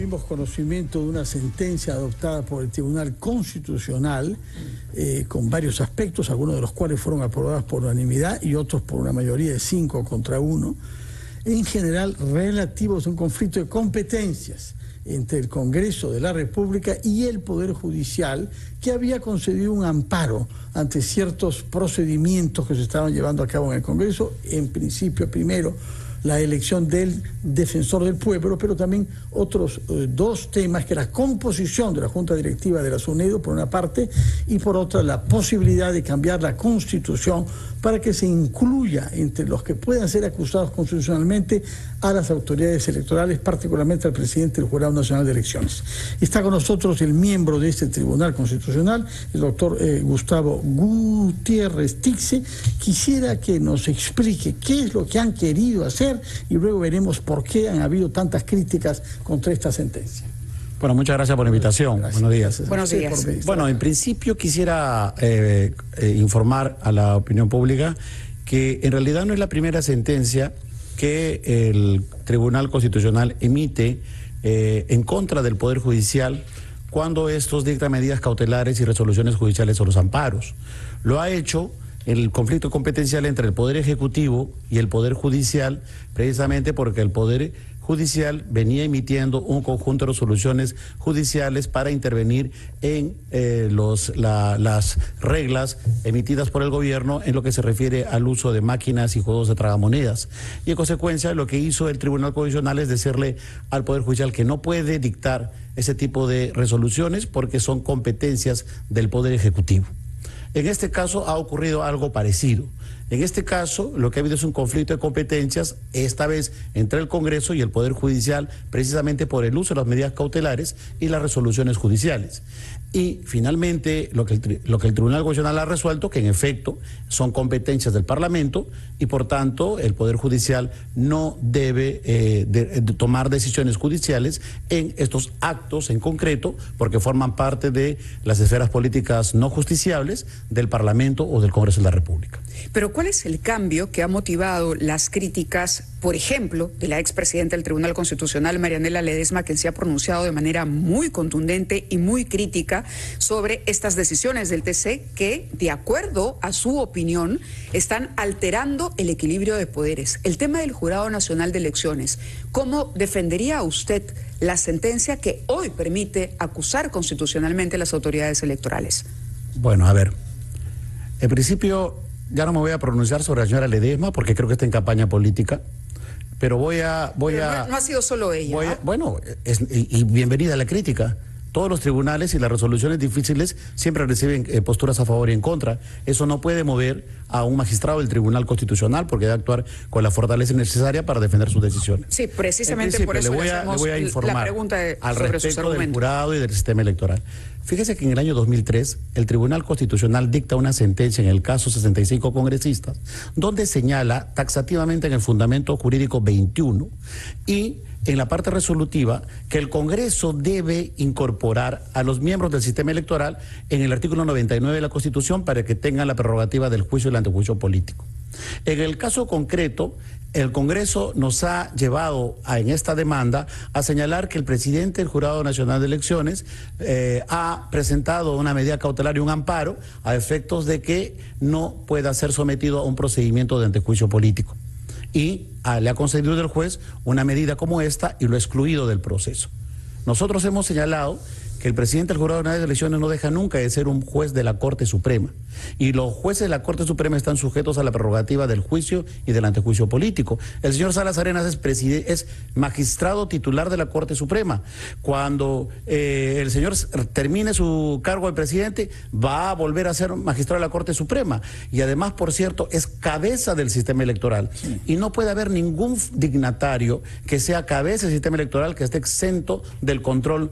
tuvimos conocimiento de una sentencia adoptada por el Tribunal Constitucional con varios aspectos, algunos de los cuales fueron aprobados por unanimidad y otros por una mayoría de 5 contra 1, en general relativos a un conflicto de competencias entre el Congreso de la República y el Poder Judicial, que había concedido un amparo ante ciertos procedimientos que se estaban llevando a cabo en el Congreso, en principio primero la elección del defensor del pueblo, pero también otros 2 temas, que la composición de la Junta Directiva de la SUNEDU, por una parte, y por otra la posibilidad de cambiar la Constitución para que se incluya entre los que puedan ser acusados constitucionalmente a las autoridades electorales, particularmente al presidente del Jurado Nacional de Elecciones. Está con nosotros el miembro de este Tribunal Constitucional, el doctor Gustavo Gutiérrez Tixe. Quisiera que nos explique qué es lo que han querido hacer y luego veremos por qué han habido tantas críticas contra esta sentencia. Bueno, muchas gracias por la invitación. Gracias. Buenos días. Buenos días. Bueno, en principio quisiera informar a la opinión pública que en realidad no es la primera sentencia que el Tribunal Constitucional emite en contra del Poder Judicial cuando estos dictan medidas cautelares y resoluciones judiciales o los amparos. Lo ha hecho el conflicto competencial entre el Poder Ejecutivo y el Poder Judicial, precisamente porque el Poder Judicial venía emitiendo un conjunto de resoluciones judiciales para intervenir en las reglas emitidas por el gobierno en lo que se refiere al uso de máquinas y juegos de tragamonedas. Y en consecuencia lo que hizo el Tribunal Constitucional es decirle al Poder Judicial que no puede dictar ese tipo de resoluciones porque son competencias del Poder Ejecutivo. En este caso ha ocurrido algo parecido. En este caso, lo que ha habido es un conflicto de competencias, esta vez entre el Congreso y el Poder Judicial, precisamente por el uso de las medidas cautelares y las resoluciones judiciales. Y finalmente, lo que el Tribunal Constitucional ha resuelto, que en efecto son competencias del Parlamento y por tanto el Poder Judicial no debe de tomar decisiones judiciales en estos actos en concreto, porque forman parte de las esferas políticas no justiciables del Parlamento o del Congreso de la República. Pero ¿cuál es el cambio que ha motivado las críticas, por ejemplo, de la expresidenta del Tribunal Constitucional, Marianela Ledesma, quien se ha pronunciado de manera muy contundente y muy crítica sobre estas decisiones del TC que, de acuerdo a su opinión, están alterando el equilibrio de poderes? El tema del Jurado Nacional de Elecciones, ¿cómo defendería usted la sentencia que hoy permite acusar constitucionalmente a las autoridades electorales? Bueno, a ver, en principio ya no me voy a pronunciar sobre la señora Ledesma porque creo que está en campaña política, pero voy a... No ha sido solo ella. Bueno, y bienvenida a la crítica. Todos los tribunales y las resoluciones difíciles siempre reciben posturas a favor y en contra. Eso no puede mover a un magistrado del Tribunal Constitucional porque debe actuar con la fortaleza necesaria para defender sus decisiones. Sí, precisamente por eso le voy a informar la pregunta al respecto del jurado y del sistema electoral. Fíjese que en el año 2003 el Tribunal Constitucional dicta una sentencia en el caso 65 congresistas donde señala taxativamente en el fundamento jurídico 21 y en la parte resolutiva que el Congreso debe incorporar a los miembros del sistema electoral en el artículo 99 de la Constitución para que tengan la prerrogativa del juicio y el antejuicio político. En el caso concreto, el Congreso nos ha llevado en esta demanda a señalar que el presidente del Jurado Nacional de Elecciones ha presentado una medida cautelar y un amparo a efectos de que no pueda ser sometido a un procedimiento de antejuicio político. Y le ha concedido el juez una medida como esta y lo ha excluido del proceso. Nosotros hemos señalado que el presidente del Jurado Nacional de Elecciones no deja nunca de ser un juez de la Corte Suprema. Y los jueces de la Corte Suprema están sujetos a la prerrogativa del juicio y del antejuicio político. El señor Salas Arenas es magistrado titular de la Corte Suprema. Cuando el señor termine su cargo de presidente, va a volver a ser magistrado de la Corte Suprema. Y además, por cierto, es cabeza del sistema electoral. Sí. Y no puede haber ningún dignatario que sea cabeza del sistema electoral que esté exento del control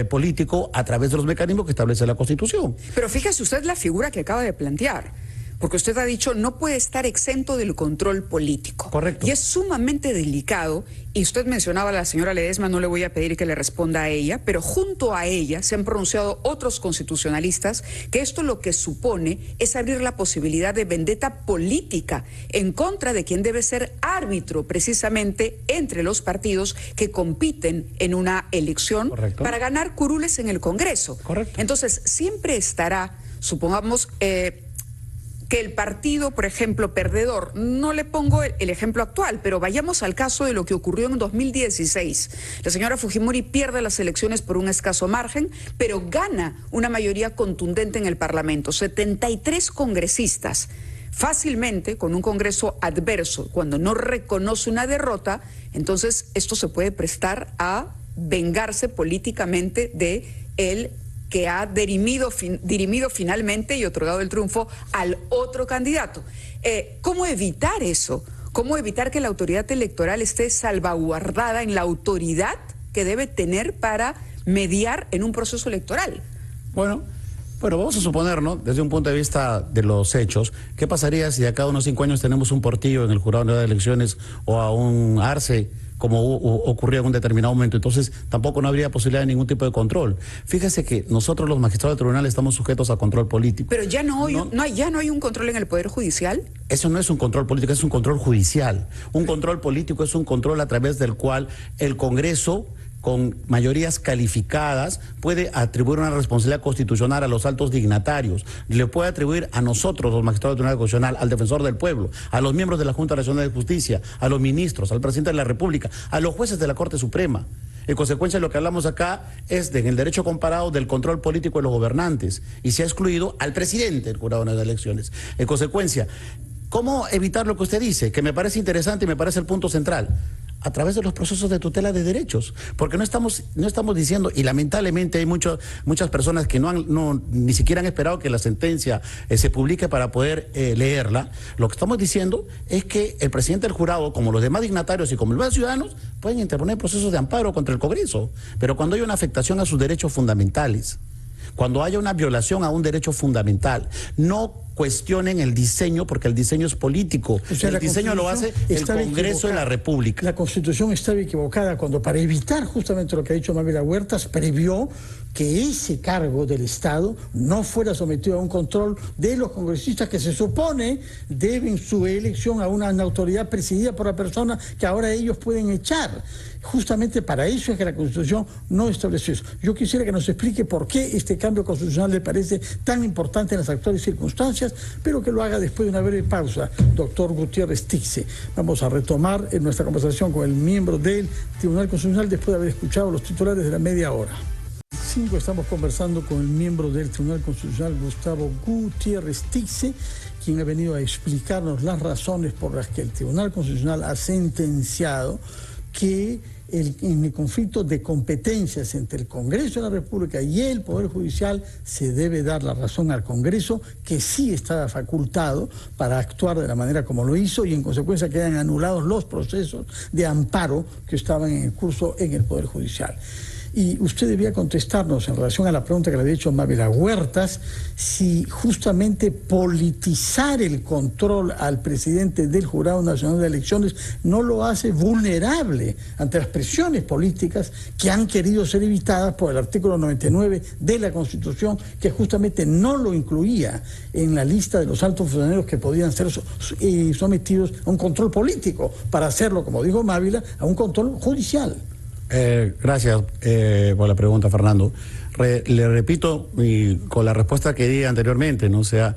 político a través de los mecanismos que establece la Constitución. Pero fíjese usted la figura que acaba de plantear. porque usted ha dicho no puede estar exento del control político. Correcto. Y es sumamente delicado, y usted mencionaba a la señora Ledesma, no le voy a pedir que le responda a ella, pero junto a ella se han pronunciado otros constitucionalistas que esto lo que supone es abrir la posibilidad de vendetta política en contra de quien debe ser árbitro precisamente entre los partidos que compiten en una elección. Correcto. Para ganar curules en el Congreso. Correcto. Entonces, siempre estará, supongamos, que el partido, por ejemplo, perdedor, no le pongo el ejemplo actual, pero vayamos al caso de lo que ocurrió en 2016. La señora Fujimori pierde las elecciones por un escaso margen, pero gana una mayoría contundente en el Parlamento, 73 congresistas. Fácilmente, con un Congreso adverso, cuando no reconoce una derrota, entonces esto se puede prestar a vengarse políticamente de él, que ha dirimido finalmente y otorgado el triunfo al otro candidato. ¿Cómo evitar eso? ¿Cómo evitar que la autoridad electoral esté salvaguardada en la autoridad que debe tener para mediar en un proceso electoral? Bueno, vamos a suponer, ¿no?, desde un punto de vista de los hechos, ¿qué pasaría si de acá a unos 5 años tenemos un Portillo en el Jurado Nacional de Elecciones o a un Arce, como ocurrió en un determinado momento? Entonces tampoco no habría posibilidad de ningún tipo de control. Fíjese que nosotros los magistrados del tribunal estamos sujetos a control político. Pero ya no hay un control en el Poder Judicial. Eso no es un control político, es un control judicial. Un control político es un control a través del cual el Congreso, con mayorías calificadas, puede atribuir una responsabilidad constitucional a los altos dignatarios, le puede atribuir a nosotros, los magistrados del Tribunal Constitucional, al defensor del pueblo, a los miembros de la Junta Nacional de Justicia, a los ministros, al presidente de la República, a los jueces de la Corte Suprema. En consecuencia, lo que hablamos acá es en el derecho comparado del control político de los gobernantes, y se ha excluido al presidente del Jurado Nacional de Elecciones. En consecuencia, ¿cómo evitar lo que usted dice? Que me parece interesante y me parece el punto central. A través de los procesos de tutela de derechos, porque no estamos diciendo, y lamentablemente hay muchas personas que ni siquiera han esperado que la sentencia se publique para poder leerla. Lo que estamos diciendo es que el presidente del jurado, como los demás dignatarios y como los demás ciudadanos, pueden interponer procesos de amparo contra el Congreso, pero cuando hay una afectación a sus derechos fundamentales, cuando haya una violación a un derecho fundamental, no cuestionen el diseño, porque el diseño es político. O sea, el diseño lo hace el Congreso de la República. La Constitución estaba equivocada cuando, para evitar justamente lo que ha dicho Mávila Huertas, previó que ese cargo del Estado no fuera sometido a un control de los congresistas que se supone deben su elección a una autoridad presidida por la persona que ahora ellos pueden echar. Justamente para eso es que la Constitución no estableció eso. Yo quisiera que nos explique por qué este cambio constitucional le parece tan importante en las actuales circunstancias, pero que lo haga después de una breve pausa, doctor Gutiérrez Tixe. Vamos a retomar nuestra conversación con el miembro del Tribunal Constitucional después de haber escuchado los titulares de la media hora. Estamos conversando con el miembro del Tribunal Constitucional, Gustavo Gutiérrez Tixe, quien ha venido a explicarnos las razones por las que el Tribunal Constitucional ha sentenciado que en el conflicto de competencias entre el Congreso de la República y el Poder Judicial se debe dar la razón al Congreso, que sí estaba facultado para actuar de la manera como lo hizo, y en consecuencia quedan anulados los procesos de amparo que estaban en curso en el Poder Judicial. Y usted debía contestarnos en relación a la pregunta que le había hecho Mávila Huertas, si justamente politizar el control al presidente del Jurado Nacional de Elecciones no lo hace vulnerable ante las presiones políticas que han querido ser evitadas por el artículo 99 de la Constitución, que justamente no lo incluía en la lista de los altos funcionarios que podían ser sometidos a un control político, para hacerlo, como dijo Mávila, a un control judicial. Gracias por la pregunta, Fernando. Le repito, y con la respuesta que di anteriormente, ¿no? O sea,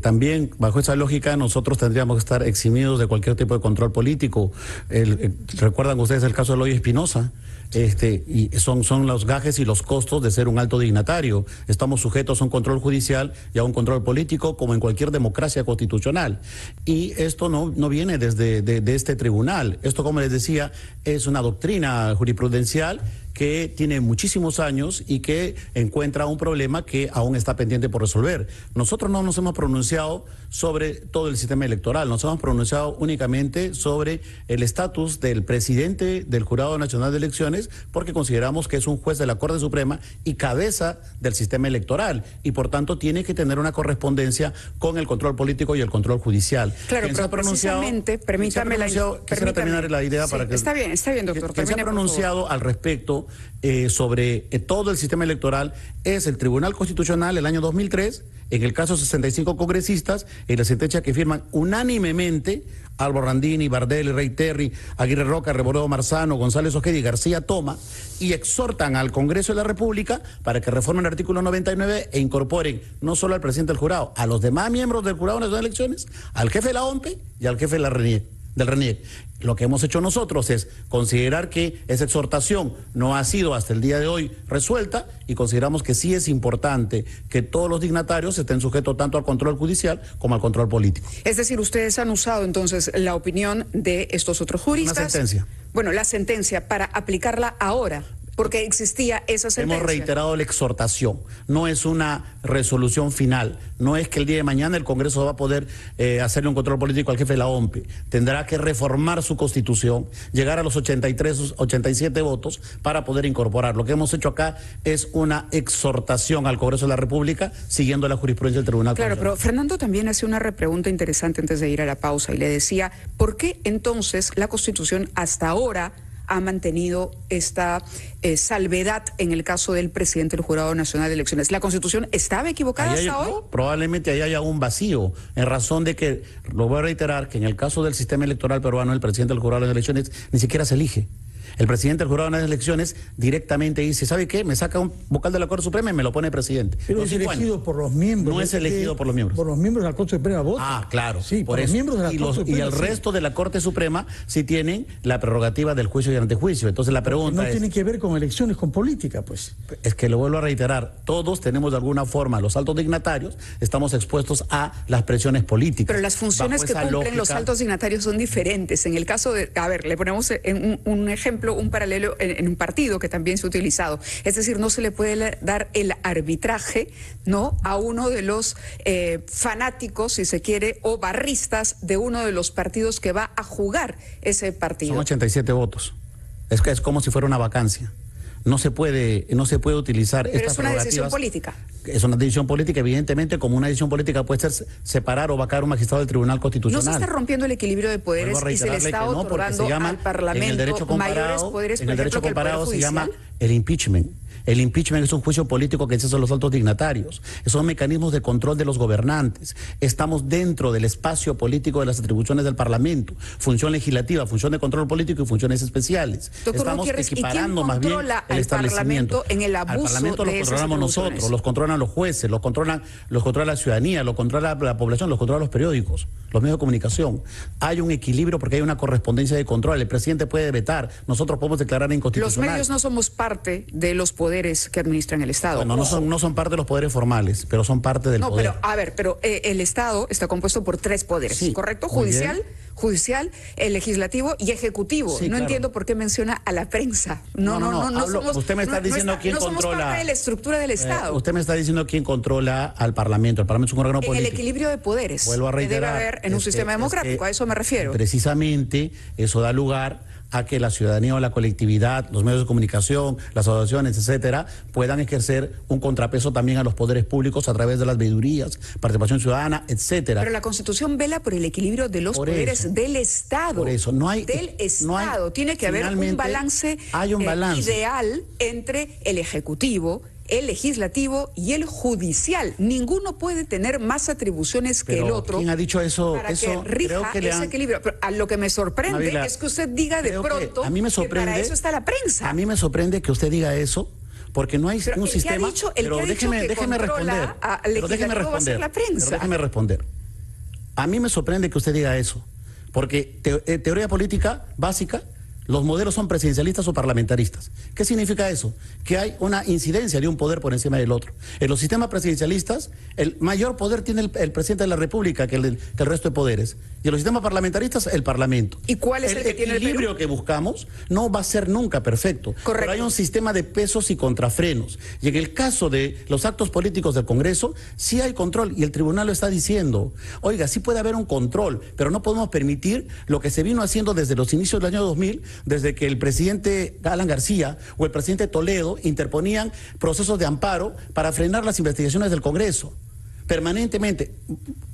también bajo esa lógica nosotros tendríamos que estar eximidos de cualquier tipo de control político. ¿Recuerdan ustedes el caso de Eloy Espinosa? Y son los gajes y los costos de ser un alto dignatario. Estamos sujetos a un control judicial y a un control político, como en cualquier democracia constitucional. Y esto no viene de este tribunal. Esto, como les decía, es una doctrina jurisprudencial que tiene muchísimos años y que encuentra un problema que aún está pendiente por resolver. Nosotros no nos hemos pronunciado sobre todo el sistema electoral, nos hemos pronunciado únicamente sobre el estatus del presidente del Jurado Nacional de Elecciones, porque consideramos que es un juez de la Corte Suprema y cabeza del sistema electoral, y por tanto tiene que tener una correspondencia con el control político y el control judicial. Claro, pero precisamente, permítame quisiera terminar la idea para que... Está bien, doctor. Quien se ha pronunciado al respecto sobre todo el sistema electoral es el Tribunal Constitucional el año 2003, en el caso 65 congresistas, en la sentencia que firman unánimemente Álvaro Randini, Bardelli, Rey Terry, Aguirre Roca, Reboredo Marzano, González Ojeda y García Toma, y exhortan al Congreso de la República para que reformen el artículo 99 e incorporen no solo al presidente del jurado, a los demás miembros del Jurado Nacional de Elecciones, al jefe de la OMPE y al jefe de la RENIEC. Del RENIEC. Lo que hemos hecho nosotros es considerar que esa exhortación no ha sido hasta el día de hoy resuelta, y consideramos que sí es importante que todos los dignatarios estén sujetos tanto al control judicial como al control político. Es decir, ustedes han usado entonces la opinión de estos otros juristas. Una sentencia. Bueno, la sentencia para aplicarla ahora, porque existía esa sentencia. Hemos reiterado la exhortación, no es una resolución final, no es que el día de mañana el Congreso va a poder hacerle un control político al jefe de la OMPE, tendrá que reformar su constitución, llegar a los 87 votos para poder incorporar. Lo que hemos hecho acá es una exhortación al Congreso de la República siguiendo la jurisprudencia del Tribunal Constitucional. Claro, pero Fernando también hacía una repregunta interesante antes de ir a la pausa y le decía, ¿por qué entonces la Constitución hasta ahora ha mantenido esta salvedad en el caso del presidente del Jurado Nacional de Elecciones? ¿La Constitución estaba equivocada hasta hoy? No, probablemente ahí haya un vacío, en razón de que, lo voy a reiterar, que en el caso del sistema electoral peruano, el presidente del Jurado de Elecciones ni siquiera se elige. El presidente del Jurado de las Elecciones directamente dice, ¿sabe qué? Me saca un vocal de la Corte Suprema y me lo pone presidente. Pero es elegido por los miembros. No es elegido por los miembros. Por los miembros de la Corte Suprema votan. Ah, claro. Sí, por los eso. miembros de la Corte Suprema. Y el resto de la Corte Suprema sí tienen la prerrogativa del juicio y el antejuicio. Entonces la pregunta no tiene que ver con elecciones, con política, pues. Es que lo vuelvo a reiterar, todos tenemos de alguna forma, los altos dignatarios, estamos expuestos a las presiones políticas. Pero las funciones que cumplen los altos dignatarios son diferentes. En el caso de, a ver, le ponemos un ejemplo, un paralelo en un partido que también se ha utilizado. Es decir, no se le puede dar el arbitraje, ¿no?, a uno de los fanáticos, si se quiere, o barristas de uno de los partidos que va a jugar ese partido. Son 87 votos. Es como si fuera una vacancia. No se puede utilizar esta prerrogativa. Pero es una decisión política. Es una decisión política, evidentemente, como una decisión política puede ser separar o vacar un magistrado del Tribunal Constitucional. No se está rompiendo el equilibrio de poderes y se le está otorgando al Parlamento mayores poderes, por ejemplo, que el Poder Judicial. Se llama el impeachment. El impeachment es un juicio político que ejercen los altos dignatarios. Son mecanismos de control de los gobernantes. Estamos dentro del espacio político de las atribuciones del Parlamento. Función legislativa, función de control político y funciones especiales. Doctor Estamos Gutiérrez, equiparando más bien el establecimiento. En el abuso al Parlamento de lo controlamos nosotros, los controlan los jueces, los controla la ciudadanía, los controla la población, los controla los periódicos, los medios de comunicación. Hay un equilibrio porque hay una correspondencia de control. El presidente puede vetar, nosotros podemos declarar inconstitucional. Los medios no somos parte de los poderes que administran el Estado. Bueno, no son parte de los poderes formales, pero son parte del poder. No, pero a ver, el Estado está compuesto por 3 poderes, sí, ¿correcto? Judicial, el legislativo y ejecutivo. Sí, no entiendo por qué menciona a la prensa. No somos, usted me está diciendo quién controla. No somos parte de la estructura del Estado. Usted me está diciendo quién controla al Parlamento. El Parlamento es un órgano político. En el equilibrio de poderes. Vuelvo a reiterar. Que debe haber en un sistema democrático, a eso me refiero. Precisamente eso da lugar a que la ciudadanía o la colectividad, los medios de comunicación, las asociaciones, etcétera, puedan ejercer un contrapeso también a los poderes públicos a través de las veedurías, participación ciudadana, etcétera. Pero la Constitución vela por el equilibrio de los poderes del Estado. Por eso, del Estado. Tiene que haber un balance, ideal entre el Ejecutivo, el Legislativo y el Judicial. Ninguno puede tener más atribuciones que el otro. ¿Quién ha dicho eso? Para que rija ese equilibrio. Pero a lo que me sorprende, Mavila, es que usted diga de pronto que para eso está la prensa. A mí me sorprende que usted diga eso, porque no hay un sistema. Pero déjeme responder. Pero déjeme responder. A mí me sorprende que usted diga eso, porque teoría política básica Los modelos son presidencialistas o parlamentaristas. ¿Qué significa eso? Que hay una incidencia de un poder por encima del otro. En los sistemas presidencialistas, el mayor poder tiene el presidente de la República que el resto de poderes. Y en los sistemas parlamentaristas, el Parlamento. ¿Y cuál es el que tiene el equilibrio que buscamos no va a ser nunca perfecto. Correcto. Pero hay un sistema de pesos y contrafrenos. Y en el caso de los actos políticos del Congreso, sí hay control. Y el tribunal lo está diciendo. Oiga, sí puede haber un control, pero no podemos permitir lo que se vino haciendo desde los inicios del año 2000, desde que el presidente Alan García o el presidente Toledo interponían procesos de amparo para frenar las investigaciones del Congreso. Permanentemente,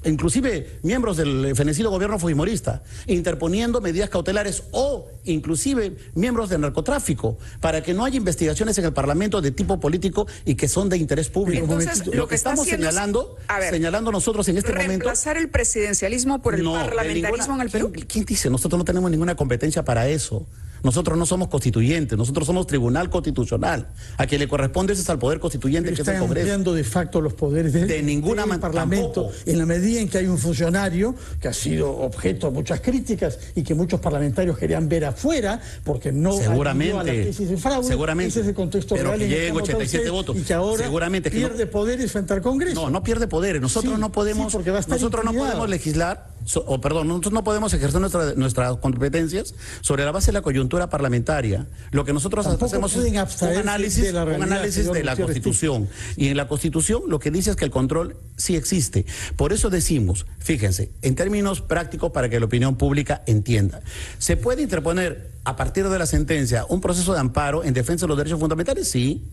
inclusive miembros del fenecido gobierno fujimorista, interponiendo medidas cautelares o inclusive miembros del narcotráfico para que no haya investigaciones en el Parlamento de tipo político y que son de interés público. Entonces, lo que estamos señalando nosotros en este momento... ¿Reemplazar el presidencialismo por el parlamentarismo en el Perú? ¿Quién dice? Nosotros no tenemos ninguna competencia para eso. Nosotros no somos constituyentes, nosotros somos Tribunal Constitucional. A quien le corresponde es al Poder Constituyente, que es el Congreso. Están ampliando de facto los poderes de ninguna del Parlamento, tampoco. En la medida en que hay un funcionario que ha sido objeto de muchas críticas y que muchos parlamentarios querían ver afuera porque no seguramente, a la tesis de fraude. Seguramente. Ese es el contexto pero real que en lleguen 87 votos. Y que ahora seguramente pierde poderes frente al Congreso. No pierde poderes. Nosotros no podemos, nosotros no podemos legislar, nosotros no podemos ejercer nuestras competencias sobre la base de la coyuntura parlamentaria. Lo que nosotros hacemos es un análisis de la Constitución. Y en la Constitución lo que dice es que el control sí existe. Por eso decimos, fíjense, en términos prácticos para que la opinión pública entienda, se puede interponer a partir de la sentencia un proceso de amparo en defensa de los derechos fundamentales, sí.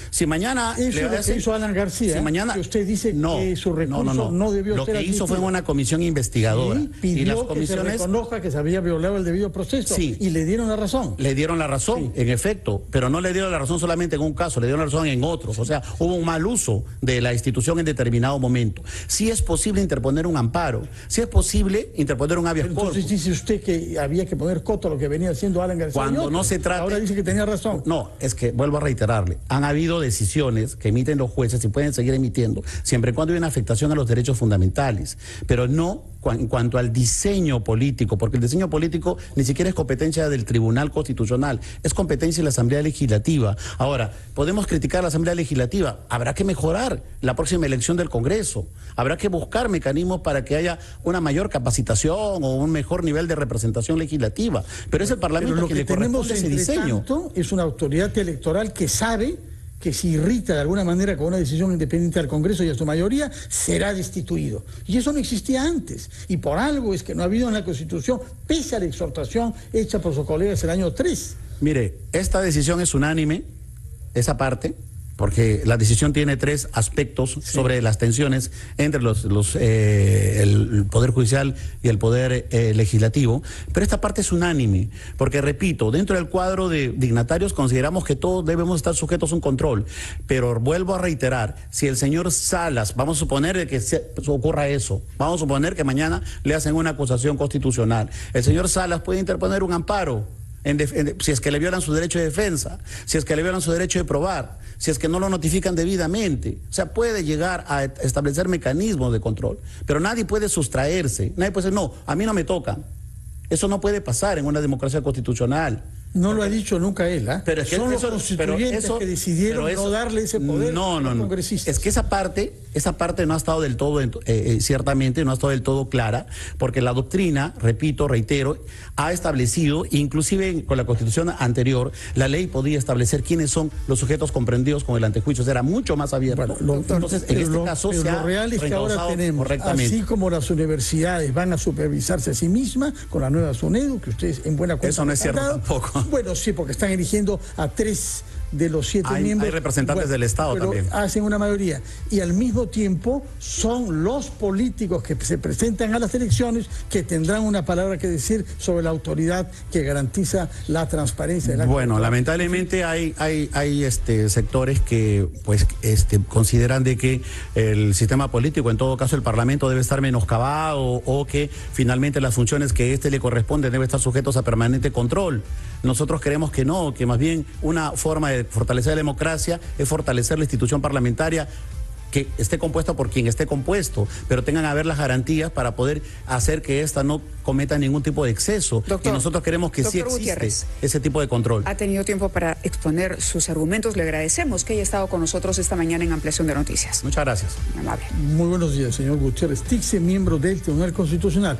Si mañana eso es lo que hizo Alan García, si mañana, que usted dice que su recurso no debió ser lo que admitido. hizo fue una comisión investigadora. Sí, pidió y las comisiones que se reconozca que se había violado el debido proceso. Sí. Y le dieron la razón. Le dieron la razón, en efecto, pero no le dieron la razón solamente en un caso, le dieron la razón en otros. O sea, hubo un mal uso de la institución en determinado momento. Sí es posible interponer un amparo, sí es posible interponer un habeas corpus. Entonces dice usted que había que poner coto a lo que venía haciendo Alan García. Cuando no se trata... Ahora dice que tenía razón. No, es que, vuelvo a reiterarle, han habido decisiones que emiten los jueces y pueden seguir emitiendo, siempre y cuando hay una afectación a los derechos fundamentales, pero no en cuanto al diseño político, porque el diseño político ni siquiera es competencia del Tribunal Constitucional, es competencia de la Asamblea Legislativa. Ahora, podemos criticar a la Asamblea Legislativa, habrá que mejorar la próxima elección del Congreso, habrá que buscar mecanismos para que haya una mayor capacitación o un mejor nivel de representación legislativa, pero es el Parlamento quien le corresponde ese diseño. Tanto, es una autoridad electoral que sabe que si irrita de alguna manera con una decisión independiente del Congreso y a su mayoría, será destituido. Y eso no existía antes. Y por algo es que no ha habido en la Constitución, pese a la exhortación hecha por sus colegas el año 3. Mire, esta decisión es unánime, esa parte, porque la decisión tiene tres aspectos sobre las tensiones entre el Poder Judicial y el Poder Legislativo, pero esta parte es unánime, porque repito, dentro del cuadro de dignatarios consideramos que todos debemos estar sujetos a un control, pero vuelvo a reiterar, si el señor Salas, vamos a suponer que ocurra eso, vamos a suponer que mañana le hacen una acusación constitucional, el señor Salas puede interponer un amparo, si es que le violan su derecho de defensa, si es que le violan su derecho de probar, si es que no lo notifican debidamente. O sea, puede llegar a establecer mecanismos de control, pero nadie puede sustraerse, nadie puede decir, no, a mí no me tocan. Eso no puede pasar en una democracia constitucional. No lo ha dicho nunca él, ¿eh? Pero es que son los constituyentes que decidieron no darle ese poder a los congresistas. Es que esa parte no ha estado del todo, ciertamente no ha estado del todo clara, porque la doctrina, repito, reitero, ha establecido, inclusive con la Constitución anterior, la ley podía establecer quiénes son los sujetos comprendidos con el antejuicio, era mucho más abierto. Bueno, entonces, en este caso se lo real es que ahora tenemos, así como las universidades van a supervisarse a sí mismas con la nueva SUNEDU, que ustedes en buena cuenta... Eso no es cierto tampoco. Bueno, sí, porque están eligiendo a 3 de los 7 miembros. Hay representantes del Estado pero también. Hacen una mayoría. Y al mismo tiempo son los políticos que se presentan a las elecciones que tendrán una palabra que decir sobre la autoridad que garantiza la transparencia de la Bueno, lamentablemente hay sectores que consideran de que el sistema político, en todo caso el Parlamento, debe estar menoscabado o que finalmente las funciones que le corresponden deben estar sujetos a permanente control. Nosotros creemos que no, que más bien una forma de fortalecer la democracia es fortalecer la institución parlamentaria que esté compuesta por quien esté compuesto, pero tengan a ver las garantías para poder hacer que esta no cometa ningún tipo de exceso. Doctor, y nosotros queremos que sí existe Gutiérrez, ese tipo de control. Ha tenido tiempo para exponer sus argumentos. Le agradecemos que haya estado con nosotros esta mañana en Ampliación de Noticias. Muchas gracias. Muy amable. Muy buenos días, señor Gutiérrez Tixe, miembro del Tribunal Constitucional.